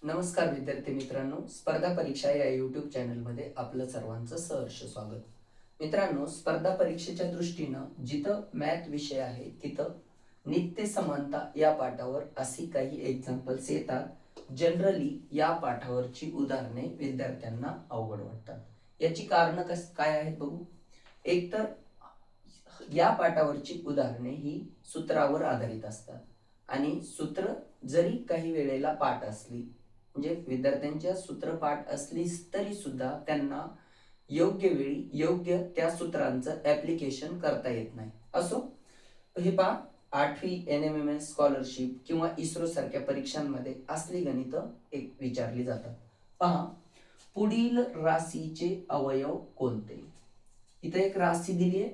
नमस्कार विद्यार्थी मित्रांनो, स्पर्धा परीक्षा या यूट्यूब चॅनलमध्ये आपलं सर्वांचं सहर्ष स्वागत. मित्रांनो, स्पर्धा परीक्षेच्या दृष्टीनं जिथं मॅथ विषय आहे तिथं नित्य समानता या पाठावर अशी काही एक्झाम्पल्स येतात. जनरली या पाठावरची उदाहरणे विद्यार्थ्यांना अवघड वाटतात. याची कारणं काय आहेत बघू. एकतर या पाठावरची उदाहरणे ही सूत्रावर आधारित असतात आणि सूत्र जरी काही वेळेला पाठ असली म्हणजे विद्यार्थ्यांच्या सूत्रपाठ असलीच तरी सुद्धा त्यांना योग्य वेळी योग्य त्या सूत्रांचं ऍप्लिकेशन करता येत नाही. असो, हे पहा, 8वी NMMS स्कॉलरशिप किंवा इस्रो सारख्या परीक्षांमध्ये असली गणितं एक विचारली जातात. पहा, पुढील राशीचे अवयव कोणते. इथं एक राशी दिली आहे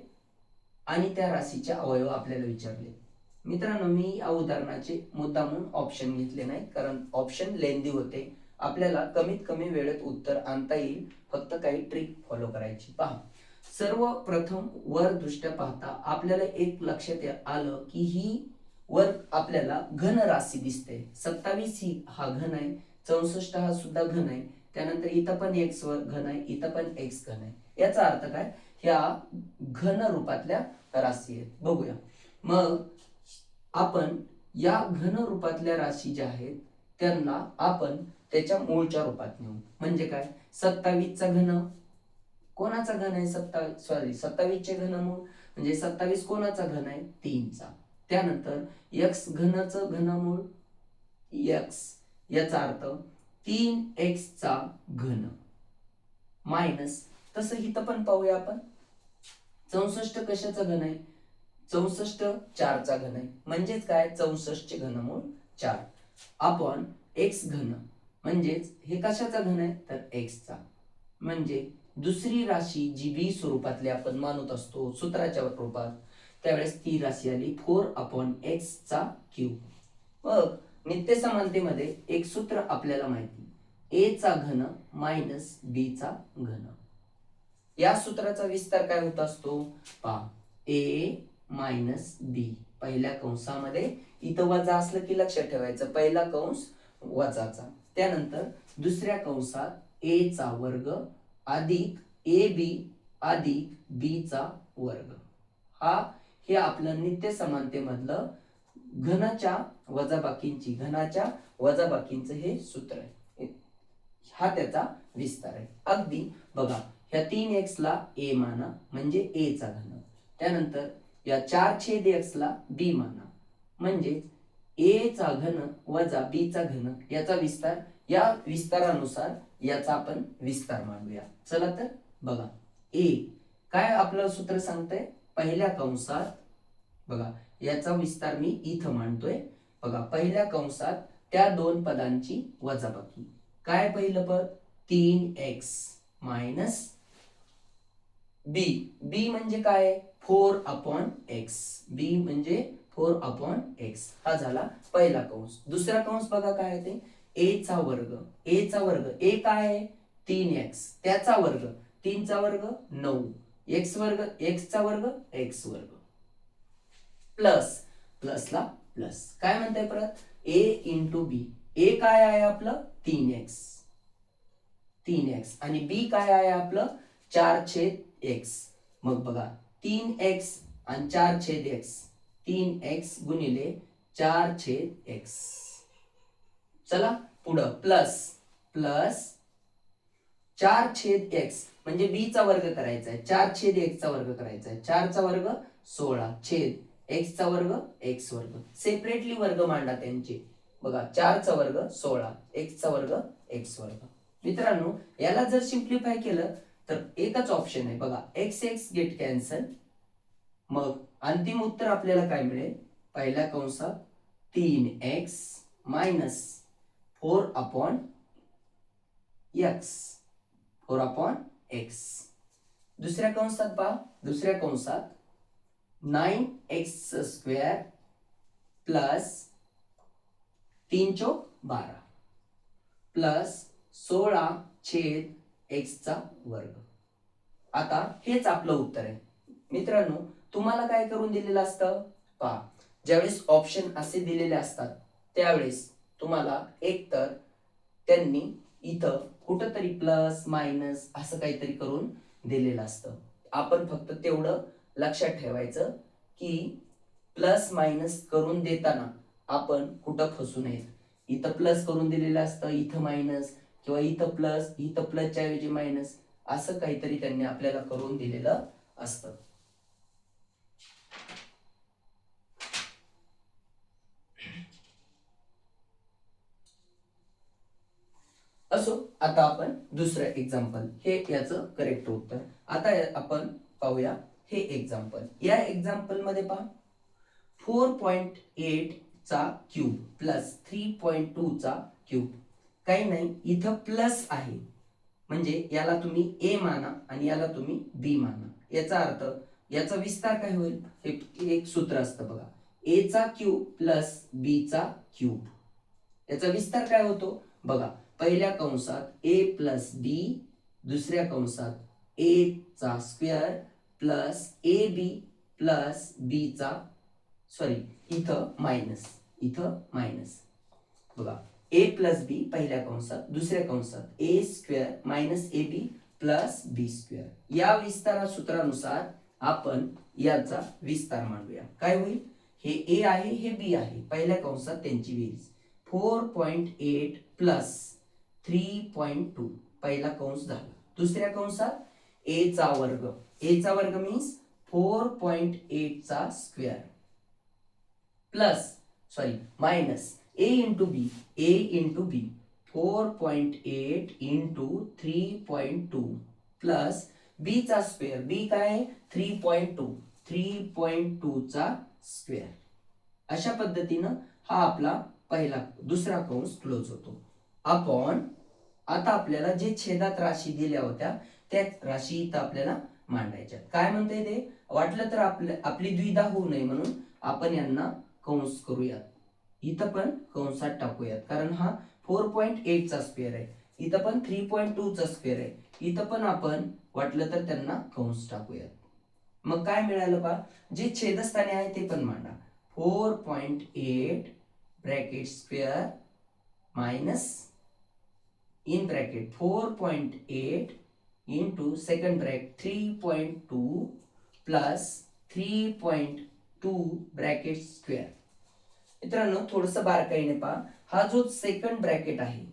आणि त्या राशीचे अवयव आपल्याला विचारले. मित्रांनो, मी या उदाहरणाचे मुद्दामून ऑप्शन घेतले नाही, कारण ऑप्शन लेंदी होते. आपल्याला कमीत कमी वेळेत उत्तर आणता येईल, फक्त काही ट्रिक फॉलो करायची. पहा, सर्वप्रथम वर दृष्ट्या पाहता आपल्याला एक लक्षात आलं की ही वर आपल्याला घन राशी दिसते. 27 ही हा घन आहे, 64 हा सुद्धा घन आहे, त्यानंतर इथं पण x वर घन आहे, इथं पण x घन आहे. याचा अर्थ काय, ह्या घन रूपातल्या राशी आहेत. बघूया मग आपण या घन रूपातल्या राशी ज्या आहेत त्यांना आपण त्याच्या मूळच्या रूपात नेऊ. म्हणजे काय, 27 चा घन कोणाचा घन आहे, 27 चे घनमूळ म्हणजे 27 कोणाचा घन आहे, 3 चा. त्यानंतर x घनचं घनमूळ x, याचा अर्थ 3x चा घन मायनस, तसं इथं पण पाहूया आपण, 64 कशाचा घन आहे, 64 4 चा घन आहे, म्हणजेच काय, 64 चे घनमूळ 4 आपण x घन म्हणजेच हे कशाचा घन आहे तर x चा. म्हणजे दुसरी राशी जी b स्वरूपातली आपण मानत असतो सूत्राच्या रूपात, त्यावेळेस ती राशी आली 4/x चा क्यूब. मग नित्य समानतेमध्ये एक सूत्र आपल्याला माहिती, a चा घन मायनस b चा घन. या सूत्राचा विस्तार काय होत असतो, पहा, a मायनस b पहिल्या कंसामध्ये, इथं वजा असलं की लक्षात ठेवायचं पहिला कंस वजाचा, त्यानंतर दुसऱ्या कंसात a चा वर्ग अधिक ab अधिक b चा वर्ग. हे आपलं नित्य समानतेमधलं घनाच्या वजाबाकींचं हे सूत्र आहे. हा त्याचा विस्तार आहे. अगदी बघा, ह्या 3x ला a माना म्हणजे a चा घन, त्यानंतर या 4/x ला b माना म्हणजे a चा घन वजा b चा घन, याचा विस्तार. या विस्तारानुसार याचा आपण विस्तार मांडूया. चला तर बघा, a काय आपलं सूत्र सांगतंय, पहिल्या कंसात बघा, याचा विस्तार मी इथं मांडतोय. बघा, पहिल्या कंसात त्या दोन पदांची वजाबाकी. काय पहिलं पद, 3x मायनस b. b म्हणजे काय, 4/x. b म्हणजे 4/x. हा झाला पहिला कंस. दुसरा कंस बघा काय आहे ते, a चा वर्ग. a चा वर्ग, a काय आहे 3x, त्याचा वर्ग 3 चा वर्ग 9, x वर्ग, x चा वर्ग x वर्ग, प्लस प्लसला प्लस. काय म्हणताय परत, a इंटू b. a काय आहे आपलं 3x आणि b काय आहे आपलं 4/x. मग बघा, 3x आणि 4/x, 3x गुणिले 4/x. चला पुढं, प्लस प्लस 4/x म्हणजे b चा वर्ग करायचा आहे, 4/x चा वर्ग करायचा आहे, 4 चा वर्ग 16 छेद x चा वर्ग x वर्ग. सेपरेटली वर्ग मांडा त्यांचे. बघा, 4 चा वर्ग 16, x चा वर्ग x वर्ग. मित्रांनो, याला जर सिंप्लिफाय केलं तर एकच ऑप्शन आहे बघा, x गेट कॅन्सल. मग अंतिम उत्तर आपल्याला काय मिळेल, पहिल्या कंसात 3x मायनस 4/x, 4/x. दुसऱ्या कंसात पहा, दुसऱ्या कंसात 9x² प्लस 3×12 प्लस 16/x चा वर्ग. आता हेच आपलं उत्तर आहे. मित्रांनो, तुम्हाला काय करून दिलेलं असतं, पहा, ज्यावेळेस ऑप्शन असे दिलेले असतात त्यावेळेस तुम्हाला एकतर त्यांनी इथं कुठंतरी प्लस मायनस असं काहीतरी करून दिलेलं असतं. आपण फक्त तेवढं लक्षात ठेवायचं की प्लस मायनस करून देताना आपण कुठं फसू नये. इथं प्लस करून दिलेलं असतं, इथं मायनस, किंवा इथं प्लस, इथं प्लसच्या ऐवजी मायनस, असं काहीतरी त्यांनी आपल्याला करून दिलेलं असतं. असो, आता आपण दुसरं एक्झाम्पल, हे याचं करेक्ट उत्तर. आता आपण पाहूया हे एक्झाम्पल. या एक्झाम्पल मध्ये पहा, 4.8 चा क्यूब प्लस 3.2 चा क्यूब. काही नाही, इथं प्लस आहे म्हणजे याला तुम्ही ए माना आणि याला तुम्ही बी माना. याचा अर्थ याचा विस्तार काय होईल, हे एक सूत्र असतं बघा, ए चा क्यूब प्लस बी चा क्यूब. याचा विस्तार काय होतो बघा, पहिल्या कंसात ए प्लस बी, दुसऱ्या कंसात ए चा square plus A B plus B चा, सॉरी इथं मायनस बघा, ए प्लस बी पहिल्या कंसात, दुसऱ्या कंसात A square minus A B plus B square. या विस्तारा सूत्रानुसार आपण याचा विस्तार मांडूया. काय होईल, हे ए आहे हे बी आहे, पहिल्या कंसात त्यांची बेरीज 4.8 प्लस 3.2, पहिला कंस झाला. दुसऱ्या कंसात ए चा वर्ग मीन्स 4.8 चा स्क्वेअर प्लस, सॉरी मायनस ए इंटू बी 4.8 इंटू 3.2 प्लस बी चा स्क्वेअर, बी काय आहे 3.2 चा स्क्वेअर. अशा पद्धतीनं हा आपला दुसरा कंस क्लोज होतो. आपण आता आपल्याला जे छेदात राशी दिल्या होत्या त्या राशी इथं आपल्याला मांडायच्या. काय म्हणते ते, वाटलं तर आपली द्विधा होऊ नये म्हणून आपण यांना कंस करूयात, इथं पण कंसात टाकूयात, कारण हा 4.8 चा स्क्वेअर आहे, इथं पण 3.2 चा स्क्वेअर आहे, इथं पण आपण वाटलं तर त्यांना कंस टाकूयात. मग काय मिळालं पहा, जे छेदस्थानी आहे ते पण मांडा. 4.8 bracket square minus in bracket 4.8 into second bracket 3.2 plus 3.2 bracket square. मित्रांनो थोडस बारकाईने पहा, हा जो सेकंड ब्रॅकेट आहे,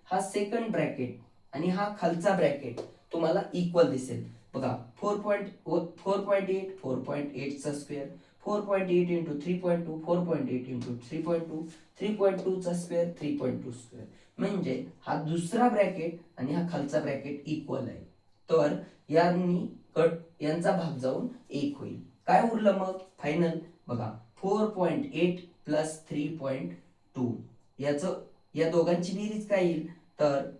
हा सेकंड ब्रॅकेट आणि हा खालचा ब्रॅकेट तुम्हाला इक्वल दिसेल बघा. 4.8 चा स्क्वेअर, 4.8 इंटू 3.2, 4.8 इंटू 3.2, 3.2 चा स्क्वेअर, 3.2 स्क्वेअर, म्हणजे हा दुसरा ब्रॅकेट आणि हा खालचा ब्रॅकेट इक्वल आहे. तर यांचा भाग जाऊन 1 होईल. काय उरलं मग फायनल बघा, 4.8 प्लस 3.2, या दोघांची बेरीज काय येईल तर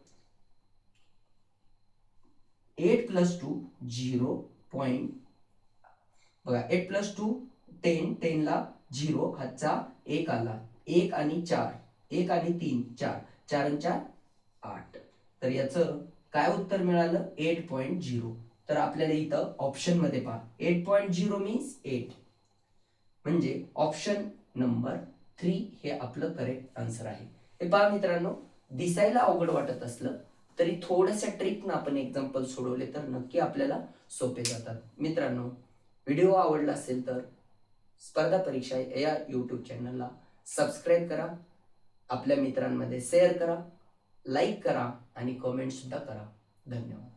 8 प्लस 2 0 पॉइंट बघा, 8 प्लस 2 10, 10 ला 0, हातचा 1 आला, 1 आणि 4, 1 आणि 3 4, 4 आणि 4 8. तर याचं काय उत्तर मिळालं 8.0. तर आपल्याला इथं ऑप्शन मध्ये पहा 8.0 मीन्स 8, म्हणजे ऑप्शन नंबर 3 हे आपलं करेक्ट आन्सर आहे. हे पहा मित्रांनो, दिसायला अवघड वाटत असलं तरी थोड्याशा ट्रिकनं आपण एक्झाम्पल सोडवले तर नक्की आपल्याला सोपे जातात. मित्रांनो, व्हिडिओ आवडला असेल तर स्पर्धा परीक्षा या यूट्यूब चॅनलला सबस्क्राईब करा, आपल्या मित्रांमध्ये शेअर करा, लाईक करा आणि कमेंट सुद्धा करा. धन्यवाद.